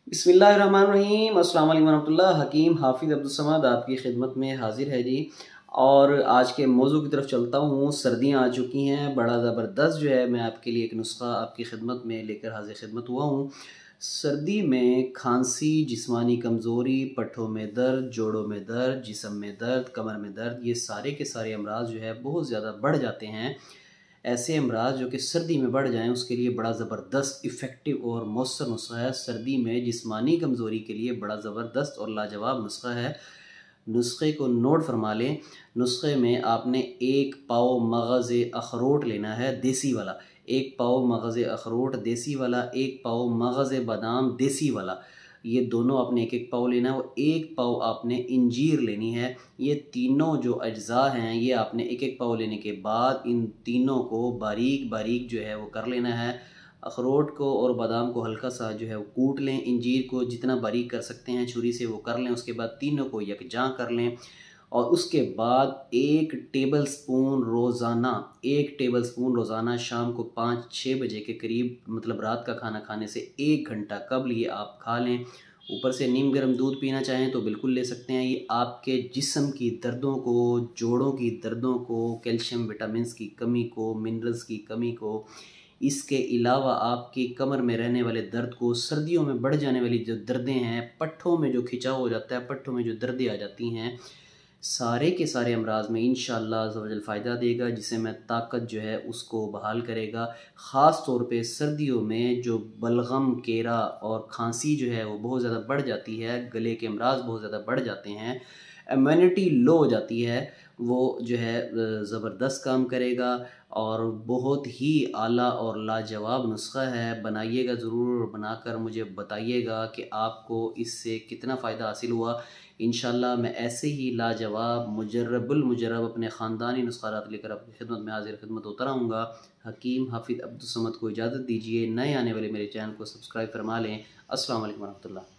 बिस्मिल्लाहिर्रहमानिर्रहीम। अस्सलाम वालेकुम रहमतुल्लाह। हकीम हाफिज़ अब्दुल समद आपकी खिदमत में हाजिर है जी। और आज के मौजू की तरफ चलता हूँ। सर्दियाँ आ चुकी हैं, बड़ा ज़बरदस्त जो है मैं आपके लिए एक नुस्खा आपकी खिदमत में लेकर हाजिर खिदमत हुआ हूँ। सर्दी में खांसी, जिस्मानी कमज़ोरी, पट्ठों में दर्द, जोड़ों में दर्द, जिस्म में दर्द, कमर में दर्द, ये सारे के सारे अमराज जो है बहुत ज़्यादा बढ़ जाते हैं। ऐसे अमराज जो कि सर्दी में बढ़ जाएं उसके लिए बड़ा ज़बरदस्त इफ़ेक्टिव और मौसर नुस्खा है। सर्दी में जिस्मानी कमज़ोरी के लिए बड़ा ज़बरदस्त और लाजवाब नुस्खा है। नुस्खे को नोट फरमा लें। नुस्खे में आपने 1 पाव मगज़ अखरोट लेना है, देसी वाला। 1 पाव मगज़ अखरोट देसी वाला, 1 पाव मगज़ बादाम देसी वाला, ये दोनों आपने 1-1 पाव लेना है। और 1 पाव आपने इंजीर लेनी है। ये तीनों जो अज्ज़ा हैं ये आपने 1-1 पाव लेने के बाद इन तीनों को बारीक बारीक जो है वो कर लेना है। अखरोट को और बादाम को हल्का सा जो है वो कूट लें। इंजीर को जितना बारीक कर सकते हैं छुरी से वो कर लें। उसके बाद तीनों को यकजां कर लें। और उसके बाद 1 टेबलस्पून रोज़ाना, 1 टेबलस्पून रोज़ाना शाम को 5-6 बजे के करीब, मतलब रात का खाना खाने से 1 घंटा कबल ये आप खा लें। ऊपर से नीम गर्म दूध पीना चाहें तो बिल्कुल ले सकते हैं। ये आपके जिस्म की दर्दों को, जोड़ों की दर्दों को, कैल्शियम विटामिन्स की कमी को, मिनरल्स की कमी को, इसके अलावा आपकी कमर में रहने वाले दर्द को, सर्दियों में बढ़ जाने वाली जो दर्दें हैं, पट्ठों में जो खिंचाव हो जाता है, पट्ठों में जो दर्दें आ जाती हैं, सारे के सारे अमराज में इंशाअल्लाह अज़्ज़ व जल फ़ायदा देगा। जिससे मैं ताकत जो है उसको बहाल करेगा। ख़ास तौर पे सर्दियों में जो बलगम, केरा और खांसी जो है वो बहुत ज़्यादा बढ़ जाती है, गले के अमराज बहुत ज़्यादा बढ़ जाते हैं, इम्यूनिटी लो हो जाती है, वो जो है ज़बरदस्त काम करेगा। और बहुत ही आला और लाजवाब नुस्खा है। बनाइएगा ज़रूर, बनाकर मुझे बताइएगा कि आपको इससे कितना फ़ायदा हासिल हुआ। इंशाअल्लाह मैं ऐसे ही लाजवाब मुजर्रबुल मुजर्रब अपने ख़ानदानी नुस्ख़ारात लेकर आपकी खिदमत में हाजिर खिदमत होता रहूँगा। हकीम हाफिज़ अब्दुल समद को इजाज़त दीजिए। नए आने वाले मेरे चैनल को सब्सक्राइब फरमा लें। अस्सलाम वालेकुम रहमतुल्लाह।